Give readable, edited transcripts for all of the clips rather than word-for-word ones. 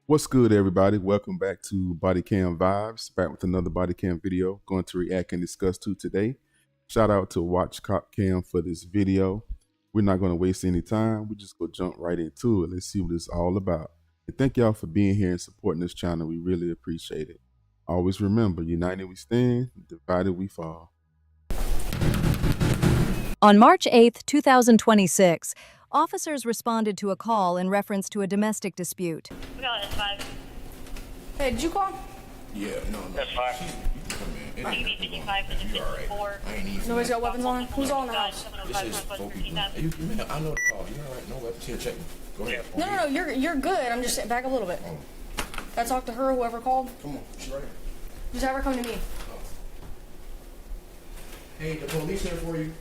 What's good, everybody? Welcome back to Bodycam Vibes. Back with another Bodycam video. Going to react and discuss to today. Shout out to Watch Cam for this video. We're not going to waste any time. We just go jump right into it. Let's see what it's all about. And thank y'all for being here and supporting this channel. We really appreciate it. Always remember, united we stand, divided we fall. On March 8, 2026, officers responded to a call in reference to a domestic dispute. We got it, 5. Hey, did you call? Yeah, no. That's fine. You come in. TV 55 and 54. I ain't even. Nobody's got weapons on? Who's all in the house? This is 4 people. Man, I know the call. You're all right. No weapons here. Check me. Go ahead. No, you're good. I'm just back a little bit. I talked to her, whoever called. Come on. She's right here. Just have her come to me. Hey, the police here for you.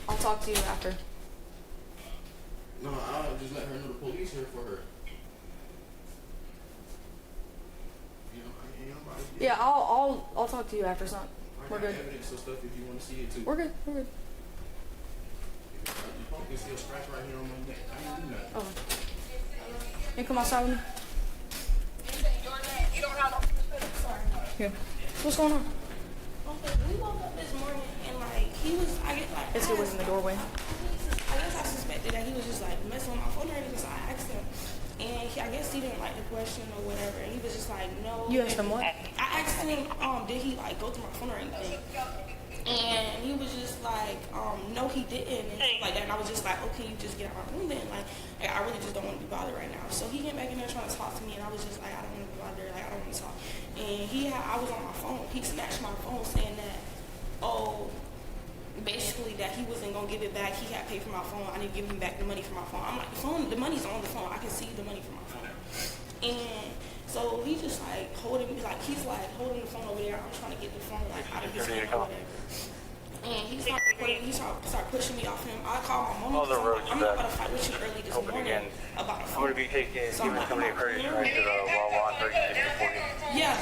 I'll talk to you after. No, I'll just let her know the police here for her. You know, I ain't nobody. Yeah, I'll talk to you after, son. We're good. Evidence of stuff if you want to see it too. We're good. We're good. You can see a scratch right here on my neck. I ain't do nothing. Oh. You come outside with me. Here. What's going on? Okay, we woke up this morning and he was, I guess It's good was in the doorway. I guess I suspected that he was just messing with my phone or anything, so I asked him. And I guess he didn't like the question or whatever. And he was just like, no. You asked him what? I asked him, did he go through my phone or anything? And he was just like, no, he didn't, and stuff like that. And I was just like, okay, you just get out of my room then. I really just don't want to be bothered right now. So he came back in there trying to talk to me, and I was just like, I don't want to be bothered. I don't want to talk. And I was on my phone. He snatched my phone saying that, basically that he wasn't going to give it back. He had paid for my phone. I didn't give him back the money for my phone. I'm like, the money's on the phone. I can see the money from my phone. And so he just holding me, he's holding the phone over there. I'm trying to get the phone out of his hand or whatever. And he started pushing me off him. I called my mom. I'm not about to fight with you early this morning about a phone. I'm going to be taking somebody courage right to the Wawa 3640. Yeah.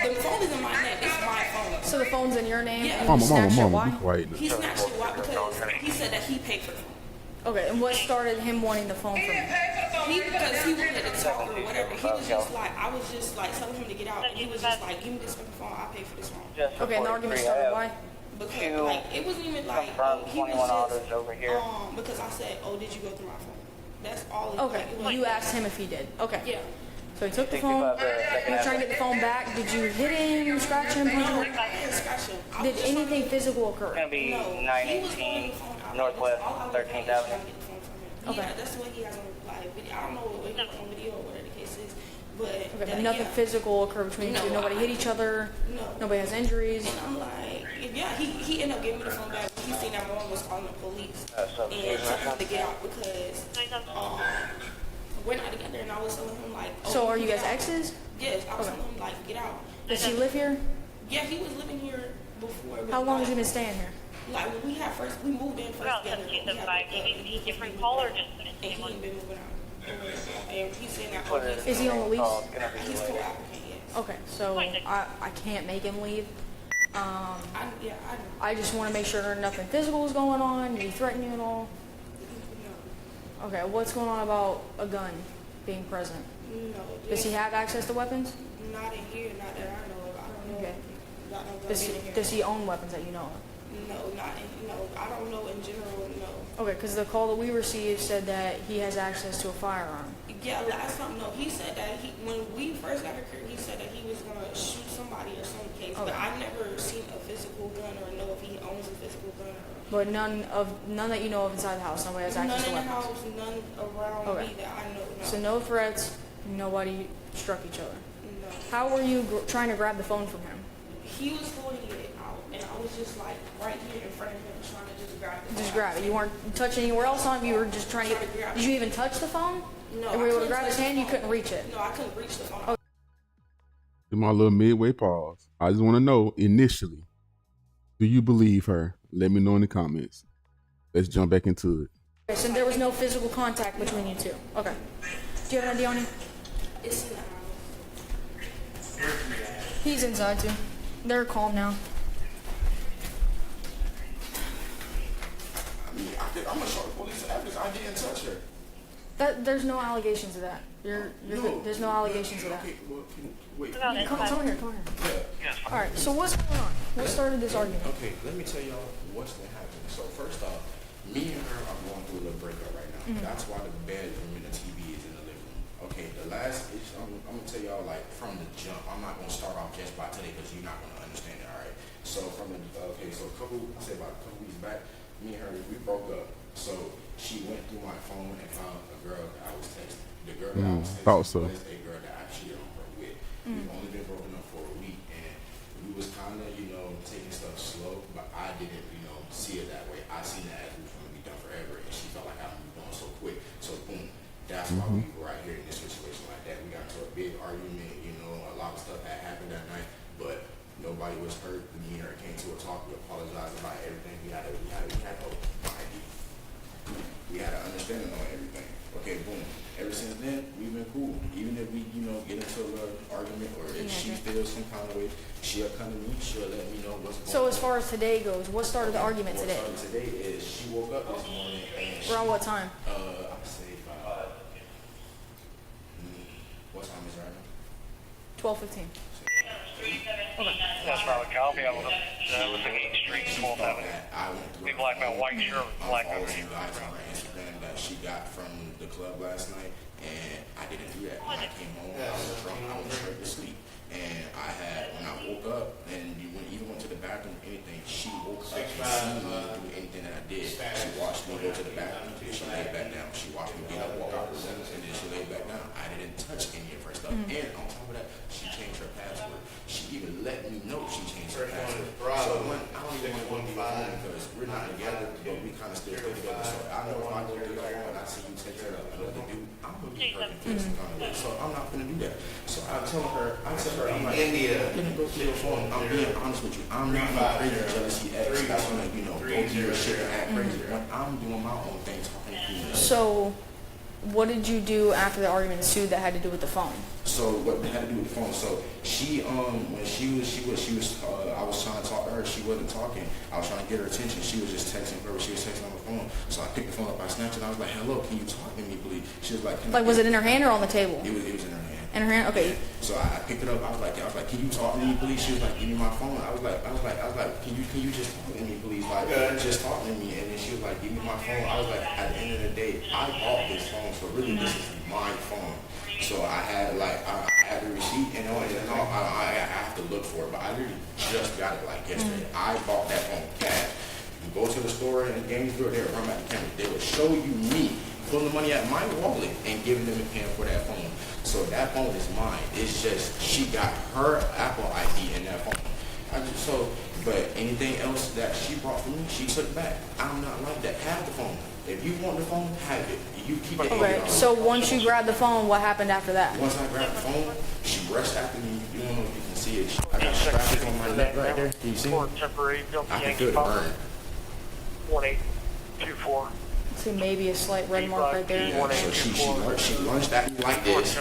The phone is in my neck. It's my phone. So the phone's in your name? Yeah. And you snatched it. Mama, Why? be quiet. He snatched it. Why? Because he said that he paid for the phone. Okay, and what started him wanting the phone from you? Because he wanted to talk or whatever. He was just I was just telling him to get out. And he was just give me this fucking phone. I'll pay for this phone. Okay, and the argument started why? Because it wasn't even he was just over here. because I said, oh, did you go through my phone? That's all. Okay, you asked him if he did. Okay. Yeah. So he took the phone. You were trying to get the phone back. Did you hit him, scratch him, punch him? I didn't scratch him. Did anything physical occur? It's going to be No, 918 Northwest 13th Avenue. Okay. Yeah, that's what he has on video. I don't know what he has on video or whatever the case is, but Okay, but nothing physical occurred between you two. Nobody hit each other. No. Nobody has injuries. And I'm like, yeah, he ended up giving me the phone back. He seen that my mom was calling the police and told him to get out because we're not together. And I was telling him So are you guys exes? Yes, I was telling him get out. Does he live here? Yeah, he was living here before. How long has he been staying here? When we moved in first About together. 1775. Do you need a different call or just the And same he one? ain't been moving out. And he's saying that. Is he on the lease? He's still African, yes. Okay, so I can't make him leave. I know. I just want to make sure nothing physical is going on. Did he threaten you at all? No. Okay, what's going on about a gun being present? No. Does he have access to weapons? Not in here, not that I know of. I don't know. Okay. Not no gun in here. Does he own weapons that you know of? No, I don't know in general, no. Okay, because the call that we received said that he has access to a firearm. Yeah, last time, no, he said that when we first got here, he said that he was going to shoot somebody or some case, but I've never seen a physical gun or know if he owns a physical gun. But none that you know of inside the house. Nobody has access to None in the weapons. house, none around me that I know. No. So no threats. Nobody struck each other. No. How were you trying to grab the phone from him? He was holding it out, and I was just right here in front of him trying to just grab it. Just grab it. You weren't touching anywhere else on it. You were just trying to get it. Did you even touch the phone? No. And we were able to grab his hand. You couldn't reach it. No, I couldn't reach the phone. Do my little midway pause. I just want to know initially, do you believe her? Let me know in the comments. Let's jump back into it. Okay, so there was no physical contact between you two. Okay. Do you have an ID on him? It's in the house. He's inside too. They're calm now. I'm gonna show the police evidence. I didn't touch her. There's no allegations of that. There's no allegations of that. Okay, well, wait. About it. Come here. Yeah. All right. So what's going on? What started this argument? Okay, let me tell y'all what's been happening. So first off, me and her are going through a little breakup right now. That's why the bedroom and the TV is in the living room. Okay, the last issue, I'm gonna tell y'all like from the jump. I'm not gonna start off just by today because you're not gonna understand it. All right. So from the about a couple weeks back, me and her we broke up. So she went through my phone and found a girl that I was texting. The girl that I was texting was a girl that I cheated on her with. We've only been broken up for a week, and we was kind of, taking stuff slow, but I didn't, see it that way. I seen that as we was going to be done forever, and she felt like I was going so quick. So boom, that's why we were right here in this situation like that. We got into a big argument, a lot of stuff had happened that night, but nobody was hurt. Me and her came to a talk. We apologized about everything. We had an understanding on everything. Okay, boom. Ever since then, we've been cool. Even if we, get into an argument or if she feels some kind of way, she'll come to me, she'll let me know what's going on. So as far as today goes, what started the argument today? What started today is she woke up this morning and Around what time? I'd say about, what time is it right now? 12:15. That's probably coffee. I was up the Main Street, 12th Avenue. Big black man, white shirt, black man. You guys on her Instagram that she got from the club last night, and I didn't do that. When I came home, I was drunk, I was straight to sleep, and when I woke up, and even went to the bathroom, anything, she woke up and seen me do anything that I did. She watched me go to the bathroom, she laid back down. She watched me get up, walk out the room, and then she laid back down. I didn't touch any of her stuff, and on top of that, she changed her password. She even let me know she changed her password. So I don't even want to be alone because we're not together, but we kind of still play together. So I know if I go to your phone and I see you take care of another dude, I'm going to be hurt and feel some kind of way. So I'm not going to do that. So I tell her, I'm like, didn't go to your phone. I'm being honest with you. I'm not no crazy jealousy ex that's going to, go do your shit and act crazy. I'm doing my own thing, talking to you. So what did you do after the argument ensued that had to do with the phone? So what had to do with the phone? So she, when she was, I was trying to talk to her. She wasn't talking. I was trying to get her attention. She was just texting her. She was texting on the phone. So I picked the phone up. I snatched it. I was like, "Hello, can you talk to me, please?" She was like, was it in her hand or on the table? It was in her hand. In her hand? Okay. So I picked it up. I was like, "Can you talk to me, please?" She was like, "Give me my phone." I was like, "Can you just talk to me, please? Like, just talk to me." And then she was like, "Give me my phone." I was like, at the end of the day, I bought this phone, so really this is my phone. So I had the receipt and all, I have to look for it, but I literally just got it yesterday. I bought that phone cash. You go to the store and the game store, they would run back the camera. They would show you me pulling the money out of my wallet and giving them a pen for that phone. So that phone is mine. It's just she got her Apple ID in that phone. But anything else that she brought for me, she took back. I'm not like that. Have the phone. If you want the phone, have it. You keep it. Okay, so once you grabbed the phone, what happened after that? Once I grabbed the phone, she rushed after me. You don't know if you can see it. I got scratches on my neck right there. Can you see it? I can feel the burn. 1824. See, maybe a slight red mark right there. Yeah, so she lunged at me like this.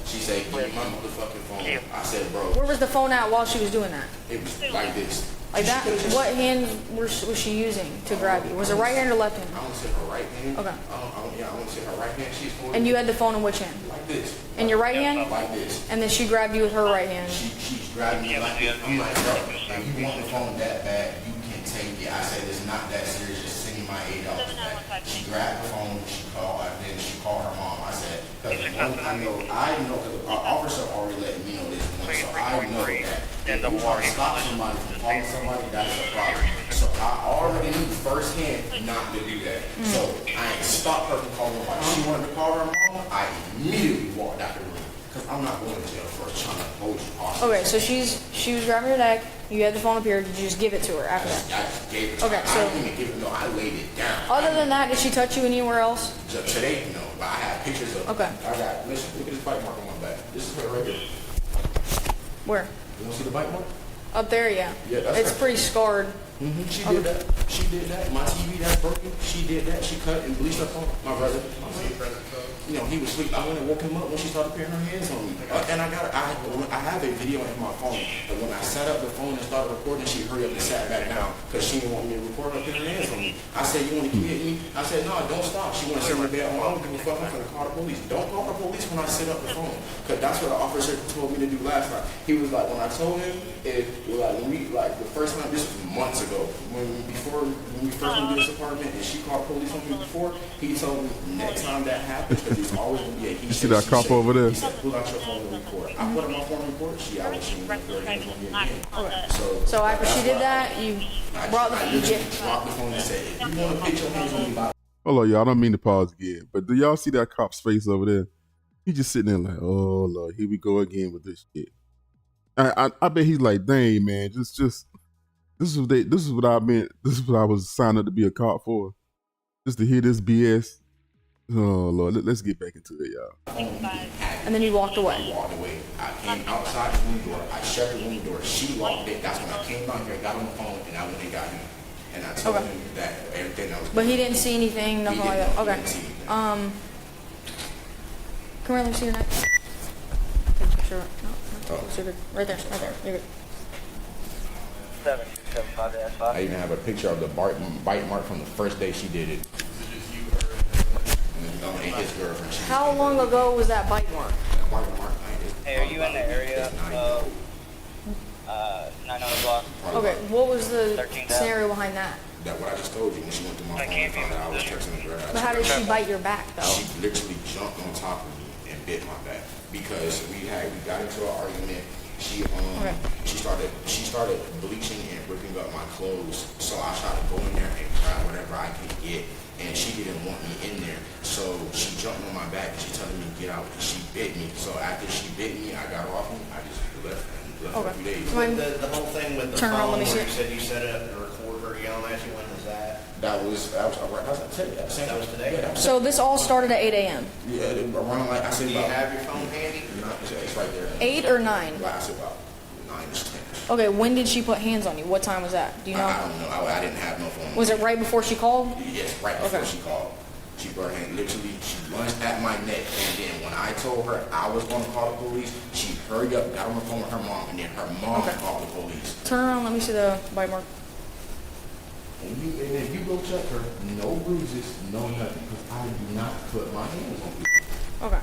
She said, "Give me my motherfucking phone." I said, "Bro." Where was the phone at while she was doing that? It was like this. Like that? What hand was she using to grab you? Was it right hand or left hand? I want to say her right hand. Okay. I want to say her right hand. She's holding And you had the phone in which hand? like this. In your right hand? Like this. And then she grabbed you with her right hand. She grabbed me like this. I'm like, "Bro, if you want the phone that bad, you can take it." I said, "It's not that serious. Just send me my $8 back." She grabbed the phone. She called her mom. I said, "Because I know, because the officer already let me know this one, so I know that if you try to stop somebody from calling somebody, that's a problem." So I already knew firsthand not to do that. So I ain't stopped her from calling nobody. She wanted to call her mom. I immediately walked out the room because I'm not going to jail for trying to hold you hostage. Okay, so she was grabbing your neck. You had the phone up here. Did you just give it to her after that? I just gave it to her. Okay, so I didn't even give it. No, I laid it down. other than that, did she touch you anywhere else? Today, no, but I have pictures of. Okay. Listen, look at this bite mark on my back. This is her right here. Where? You want to see the bite mark? Up there, yeah. Yeah, that's It's her. pretty scarred. She did that. She did that. My TV that's broken. She did that. She cut and bleached her phone. My brother. You know, he was asleep. I went and woke him up when she started putting her hands on me. And I have a video in my phone. And when I set up the phone and started recording, she hurried up and sat back down because she didn't want me to record her putting her hands on me. I said, "You want to hit me?" I said, "No, don't stop." She want to sit in the bed. Oh, I don't give a fuck. I'm going to call the police. Don't call the police when I set up the phone. Because that's what the officer told me to do last time. He was like, when I told him, the first time, this was months ago, when we first moved to this apartment and she called the police on me before, he told me next time that happens, because there's always going to be a he. You see that cop over there? He said, pull out your phone and record. I put on my phone and record. She out. She went to her hands on me again. So after she did that, you brought the dropped the phone and said, "If you want to put your hands on me, by." Hold on, y'all. I don't mean to pause again, but do y'all see that cop's face over there? He just sitting there like, oh Lord, here we go again with this shit. I bet he's like, dang man, just this is what I was signed up to be a cop for, just to hear this BS. Oh Lord, let's get back into it, y'all. and then you walked away. I walked away. I came outside the room door. I shut the room door. She locked it. That's when I came down here, got on the phone, and I went and got him. And I told him that everything that was. But he didn't see anything, nothing like that. Okay. Come here, let me see your neck. Take a picture. No, you're good. Right there. You're good. 7275 I even have a picture of the bite mark from the first day she did it. And his girlfriend. How long ago was that bite mark? Hey, are you in the area of 900 block? Okay, what was the 13,000. scenario behind that? That what I just told you when she went to my phone and found out I was texting her. But how did she bite your back though? She literally jumped on top of me and bit my back because we got into an argument. She started bleaching and ripping up my clothes. So I tried to go in there and grab whatever I could get, and she didn't want me in there. So she jumped on my back and she telling me to get out. And she bit me. So after she bit me, I got her off me. I just left for a few days. The whole thing with the Turn around, phone let me see where it. you said you set it up to record her yelling at you, when was that? That was that was today? Yeah, So this all started at 8 a.m. Yeah, around like I said. Do you have your phone handy? It's right there. 8 or 9? Like I said, about 9 to 10. Okay, when did she put hands on you? What time was that? Do you know? I don't know. I didn't have no phone. Was it right before she called? Yes, right before she called. She brought her hand, literally, she lunged at my neck, and then when I told her I was going to call the police, she hurried up, got on the phone with her mom, and then her mom called the police. Turn around, let me see the bite mark. And if you go check her, no bruises, no nothing, because I do not put my hands on you. Okay.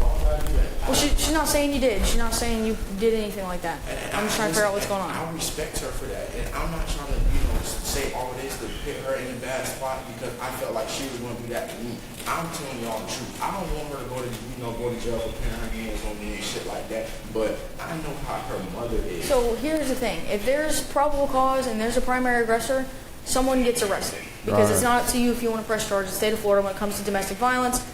Why would I do that? Well, she's not saying you did. She's not saying you did anything like that. I'm just trying to figure out what's going on. I respect her for that, and I'm not trying to, say all this to put her in a bad spot because I felt like she was going to do that to me. I'm telling y'all the truth. I don't want her to go to jail for putting her hands on me and shit like that. But I know how her mother is. So here's the thing: if there's probable cause and there's a primary aggressor, someone gets arrested because it's not up to you if you want to press charges. The state of Florida, when it comes to domestic violence,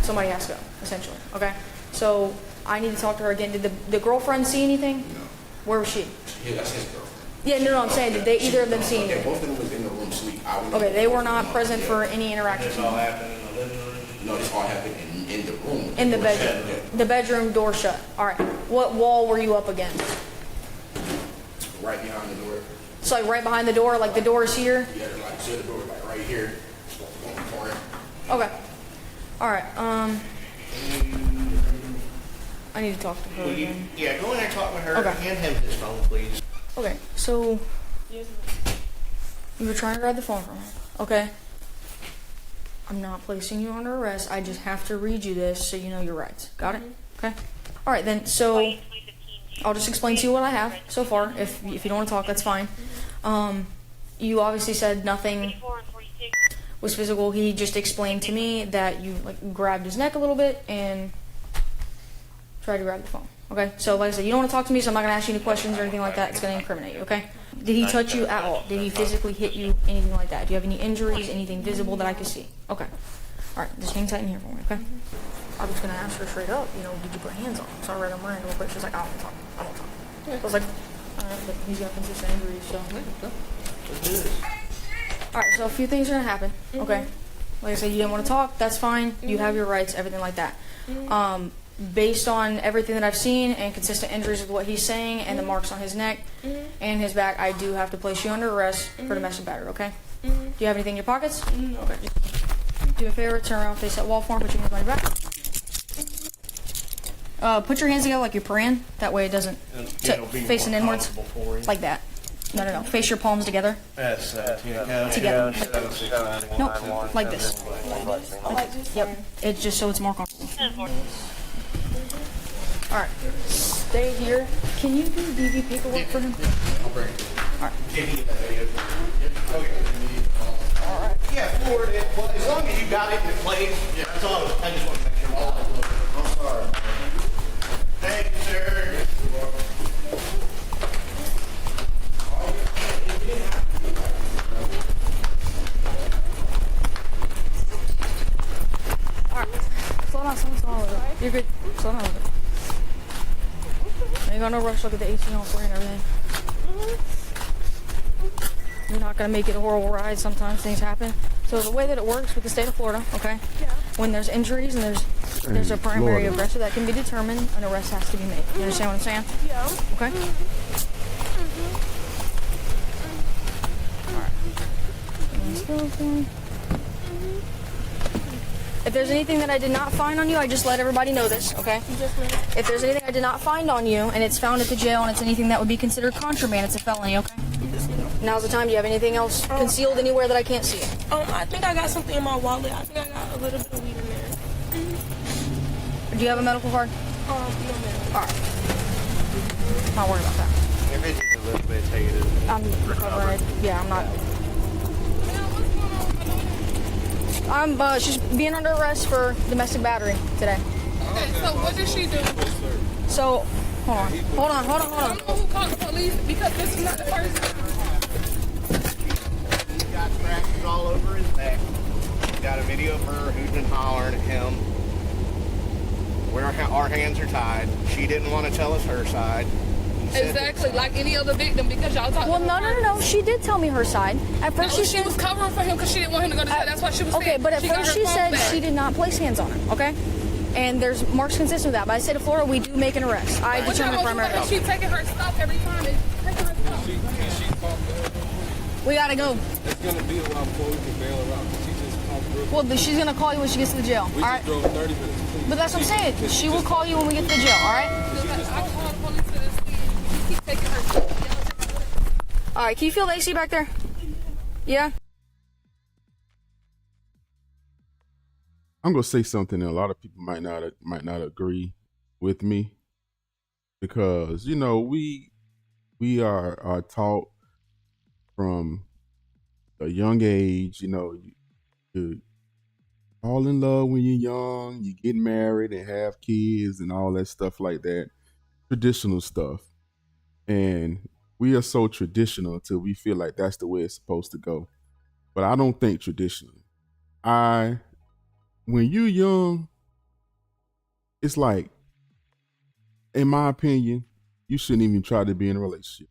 somebody has to go, essentially. Okay. So I need to talk to her again. Did the girlfriend see anything? No. Where was she? Yeah, that's his girlfriend. Yeah, no, I'm saying, did they either of them see anything? Both of them was in the room sleep. Okay, they were not present for any interaction. This all happened in the living room? No, this all happened in the room. In the bedroom. The bedroom door shut. All right. What wall were you up against? Right behind the door. So like right behind the door, like the door is here? Yeah, like the door like right here. Okay. All right. I need to talk to her again. Yeah, go in there and talk with her. Okay. Hand him his phone, please. Okay, so you were trying to grab the phone from her. Okay. I'm not placing you under arrest. I just have to read you this so you know your rights. Got it? Okay. All right then. So I'll just explain to you what I have so far. If you don't want to talk, that's fine. You obviously said nothing was physical. He just explained to me that you like grabbed his neck a little bit and tried to grab the phone. Okay, so like I said, you don't want to talk to me, so I'm not going to ask you any questions or anything like that. It's going to incriminate you, okay? Did he touch you at all? Did he physically hit you? Anything like that? Do you have any injuries? Anything visible that I can see? Okay. All right, just hang tight in here for me, okay? I was going to ask her straight up, did you put hands on him? So I read her mind real quick. She's like, I don't talk. So I was like, all right, but he's got consistent injuries, so. Let's do this. All right, so a few things are going to happen, okay? Like I said, you didn't want to talk. That's fine. You have your rights, everything like that. based on everything that I've seen and consistent injuries with what he's saying and the marks on his neck and his back, I do have to place you under arrest for domestic battery, okay? Do you have anything in your pockets? No. Okay. Do me a favor, turn around, face that wall for him, put your hands on your back. Put your hands together like you're praying. That way it doesn't facing inwards. Like that. No. Face your palms together. Together. No, like this. Yep. It's just so it's more comfortable. Alright. Stay here. Can you do DV paperwork for him? I'll bring it. Alright. Alright. Yeah, forward it. Well, as long as you got it in place, that's all. I just want to make sure. I'm sorry. Thank you, sir. Slow down, slow down. You're good. Slow down a little bit. You got no rush. Look at the AC on for you and everything. You're not gonna make it a horrible ride. Sometimes things happen. So the way that it works with the state of Florida, okay? Yeah. When there's injuries and there's a primary aggressor that can be determined, an arrest has to be made. You understand what I'm saying? Yeah. Okay. All right. Let's go. If there's anything that I did not find on you, I just let everybody know this, okay? If there's anything I did not find on you and it's found at the jail and it's anything that would be considered contraband, it's a felony, okay? Now's the time. Do you have anything else concealed anywhere that I can't see it? I think I got something in my wallet. I think I got a little bit of weed in there. Do you have a medical card? No, man. All right. Not worried about that. If it's just a little bit, take it. I'm recovering. Yeah, I'm not. She's being under arrest for domestic battery today. Okay, so what did she do? So, hold on. I don't know who called the police because this is not the first time. He's got scratches all over his neck. He's got a video of her who's been hollering at him. Our hands are tied. She didn't want to tell us her side. Exactly, like any other victim because y'all talking. Well, no. She did tell me her side. At first, she was covering for him because she didn't want him to go to jail. That's what she was saying. Okay, but at got first her she phone said back. she did not place hands on him. Okay, and there's marks consistent with that. By the state of Florida, we do make an arrest. I What determine the y'all primary. want to do? She taking her stop every time. Taking her stop. We gotta go. It's gonna be a while before we can bail her out. She just called real quick. Well, she's gonna call you when she gets to the jail. We All just right. drove 30 minutes. Please. But that's what I'm saying. She will call you when we get to the jail. All right. I called the police to this thing. She keep taking her stop. All right. Can you feel the AC back there? Yeah. I'm gonna say something that a lot of people might not agree with me, because we are taught from a young age, to fall in love when you're young, you get married and have kids and all that stuff like that, traditional stuff, and we are so traditional until we feel like that's the way it's supposed to go. But I don't think traditionally. When you're young, it's like, in my opinion, you shouldn't even try to be in a relationship.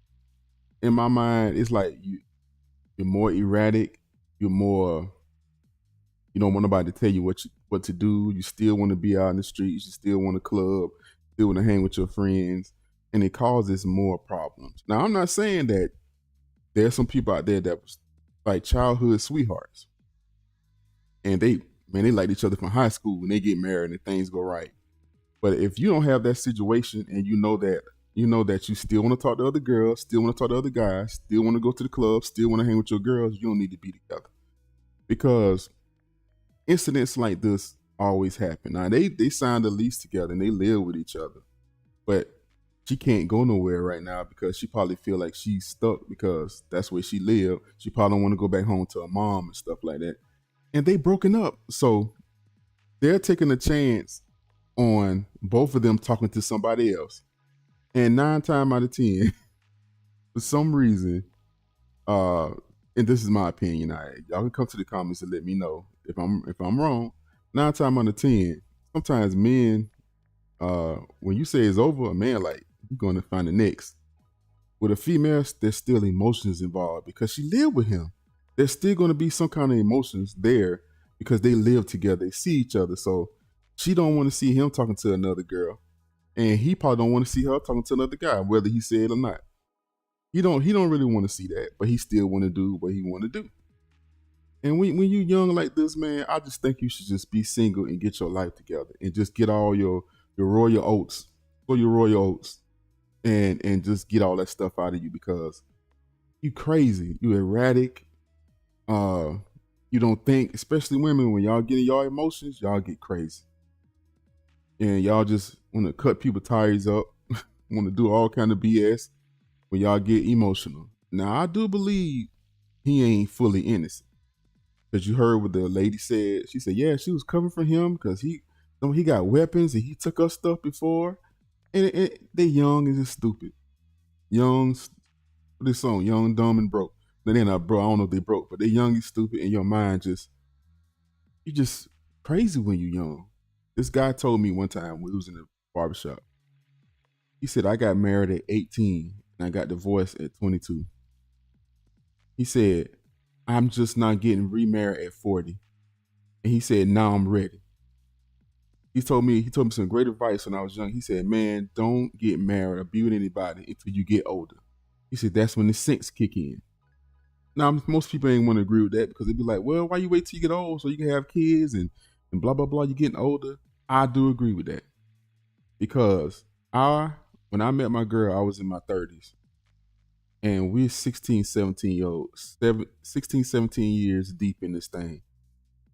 In my mind, it's like you're more erratic. You're more, you don't want nobody to tell you what to do. You still want to be out in the streets. You still want to club. Still want to hang with your friends. And it causes more problems. Now, I'm not saying that there's some people out there that was like childhood sweethearts. And they liked each other from high school and they get married and things go right. But if you don't have that situation and you know that you still want to talk to other girls, still want to talk to other guys, still want to go to the club, still want to hang with your girls, you don't need to be together. Because incidents like this always happen. Now, they signed a lease together and they live with each other. But she can't go nowhere right now because she probably feel like she's stuck because that's where she live. She probably don't want to go back home to her mom and stuff like that. And they broken up. So they're taking a chance on both of them talking to somebody else. And 9 times out of 10, for some reason, and this is my opinion, y'all can come to the comments and let me know if I'm wrong. 9 times out of 10, sometimes men, when you say it's over, a man like, you're going to find the next. With a female, there's still emotions involved because she lived with him. There's still going to be some kind of emotions there because they live together. They see each other. So She don't want to see him talking to another girl, and he probably don't want to see her talking to another guy, whether he said or not. He don't really want to see that, but he still want to do what he want to do. And when you young like this, man, I just think you should just be single and get your life together and just get all your royal oats, or your royal oats, and just get all that stuff out of you, because you crazy, you erratic. You don't think, especially women, when y'all get in y'all emotions, y'all get crazy. And y'all just want to cut people tires up, want to do all kind of BS when y'all get emotional. Now, I do believe he ain't fully innocent. Because you heard what the lady said. She said, yeah, she was covering for him because he got weapons and he took her stuff before. And they young and just stupid. Young, this song, young, dumb, and broke. Now, they're not broke. I don't know if they broke, but they young and stupid, and your mind you just crazy when you young. This guy told me one time when he was in the barbershop. He said, I got married at 18 and I got divorced at 22. He said, I'm just not getting remarried at 40. And he said, now I'm ready. He told me some great advice when I was young. He said, man, don't get married or be with anybody until you get older. He said, that's when the sense kick in. Now, most people ain't want to agree with that, because they'd be like, well, why you wait till you get old so you can have kids and blah, blah, blah, you're getting older. I do agree with that. Because when I met my girl, I was in my 30s. And we're 16, 17 years deep in this thing.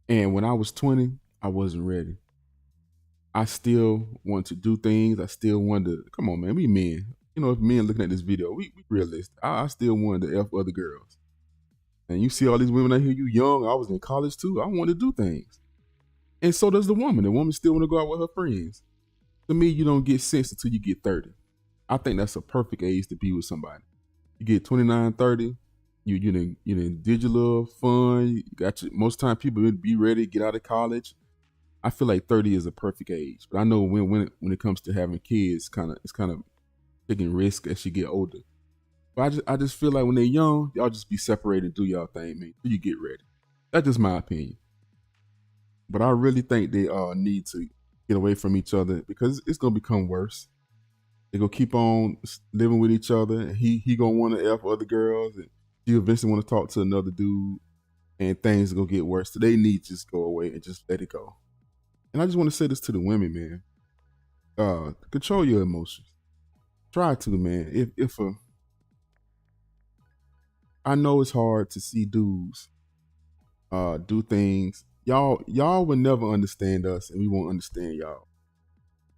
And when I was 20, I wasn't ready. I still want to do things. I still wanted to, come on, man, we men. You know, if men looking at this video, we realistic. I still wanted to F other girls. And you see all these women out here, you young, I was in college too. I wanted to do things. And so does the woman. The woman still want to go out with her friends. To me, you don't get sense until you get 30. I think that's a perfect age to be with somebody. You get 29, 30, you did your little fun. You got most time people would be ready to get out of college. I feel like 30 is a perfect age. But I know when it comes to having kids, it's kind of taking risk as you get older. But I just feel like when they're young, y'all just be separated and do y'all thing, man, till you get ready. That's just my opinion. But I really think they need to get away from each other, because it's gonna become worse. They're gonna keep on living with each other, and he gonna want to F other girls, and she eventually want to talk to another dude, and things are gonna get worse. So they need to just go away and just let it go. And I just want to say this to the women, man. Control your emotions. Try to, man. I know it's hard to see dudes do things. Y'all will never understand us, and we won't understand y'all.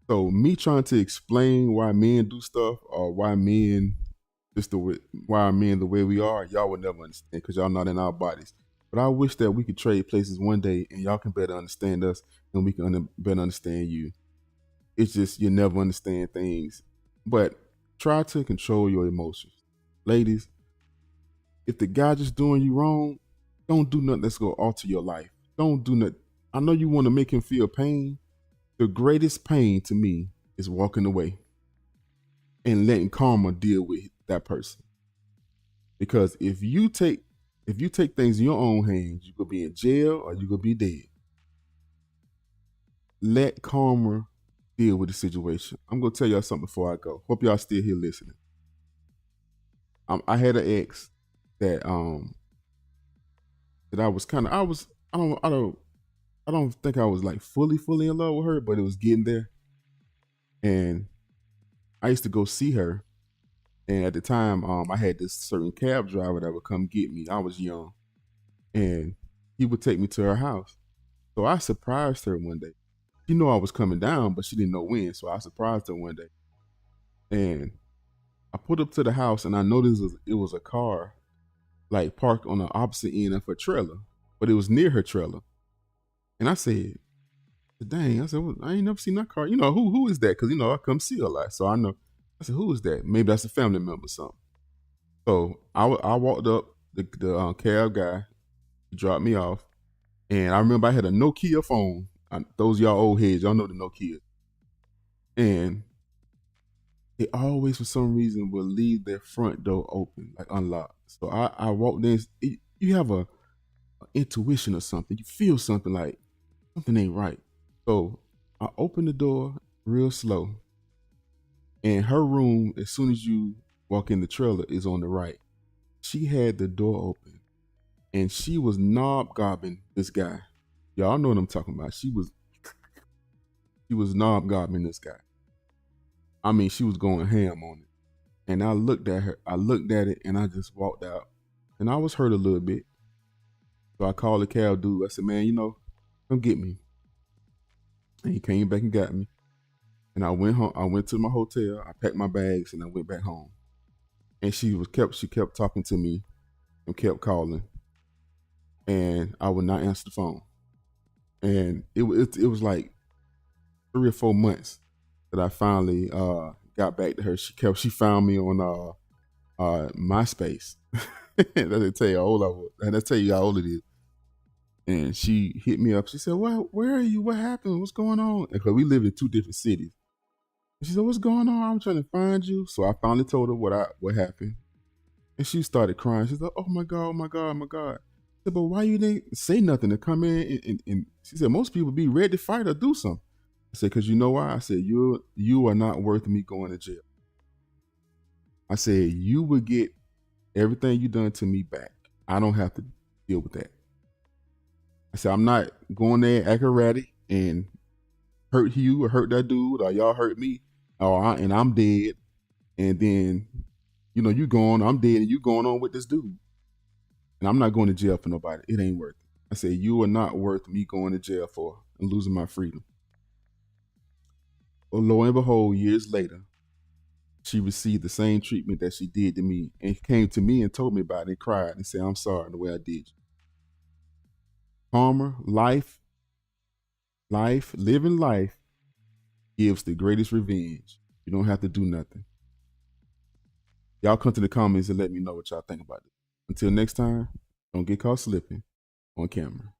So me trying to explain why men do stuff, or why men the way we are, y'all will never understand, because y'all not in our bodies. But I wish that we could trade places one day, and y'all can better understand us, and we can better understand you. It's just you never understand things. But try to control your emotions. Ladies, if the guy just doing you wrong, don't do nothing that's going to alter your life. Don't do nothing. I know you want to make him feel pain. The greatest pain to me is walking away and letting karma deal with that person. Because if you take things in your own hands, you could be in jail or you could be dead. Let karma deal with the situation. I'm going to tell y'all something before I go. Hope y'all still here listening. I had an ex that I don't think I was like fully in love with her, but it was getting there. And I used to go see her. And at the time, I had this certain cab driver that would come get me. I was young. And he would take me to her house. So I surprised her one day. She knew I was coming down, but she didn't know when. So I surprised her one day. And I pulled up to the house, and I noticed it was a car like parked on the opposite end of her trailer, but it was near her trailer. And I said, dang, I said, well, I ain't never seen that car. You know, who is that? Because, you know, I come see her a lot. So I know. I said, who is that? Maybe that's a family member or something. So I walked up, the cab guy, he dropped me off. And I remember I had a Nokia phone. Those y'all old heads, y'all know the Nokia. And they always, for some reason, will leave their front door open, like unlocked. So I walked in. You have a intuition or something. You feel something like something ain't right. So I opened the door real slow, and her room, as soon as you walk in the trailer, is on the right. She had the door open, and she was knob-gobbing this guy. Y'all know what I'm talking about. She was knob-gobbing this guy. I mean, she was going ham on it. And I looked at her. I looked at it, and I just walked out. And I was hurt a little bit. So I called the cab dude. I said, man, you know, come get me. And he came back and got me. And I went home. I went to my hotel. I packed my bags, and I went back home. And she kept talking to me and kept calling. And I would not answer the phone. And it was like 3 or 4 months that I finally got back to her. She found me on MySpace. That'll tell you how old I was. That'll tell you how old it is. And she hit me up. She said, "Well, where are you? What happened? What's going on?" Because we lived in 2 different cities. And she said, "What's going on? I'm trying to find you." So I finally told her what happened. And she started crying. She's like, "Oh my God, oh my God, oh my God." I said, "But why you didn't say nothing to come in?" And she said, "Most people be ready to fight or do something." I said, "Because you know why?" I said, you are not worth me going to jail. I said, "You will get everything you done to me back. I don't have to deal with that." I said, "I'm not going there acting ratty and hurt you or hurt that dude or y'all hurt me and I'm dead. And then, you know, I'm dead and you going on with this dude. And I'm not going to jail for nobody. It ain't worth it." I said, "You are not worth me going to jail for and losing my freedom." Well, lo and behold, years later, she received the same treatment that she did to me and came to me and told me about it and cried and said, "I'm sorry the way I did you." Karma, living life gives the greatest revenge. You don't have to do nothing. Y'all come to the comments and let me know what y'all think about it. Until next time, don't get caught slipping on camera.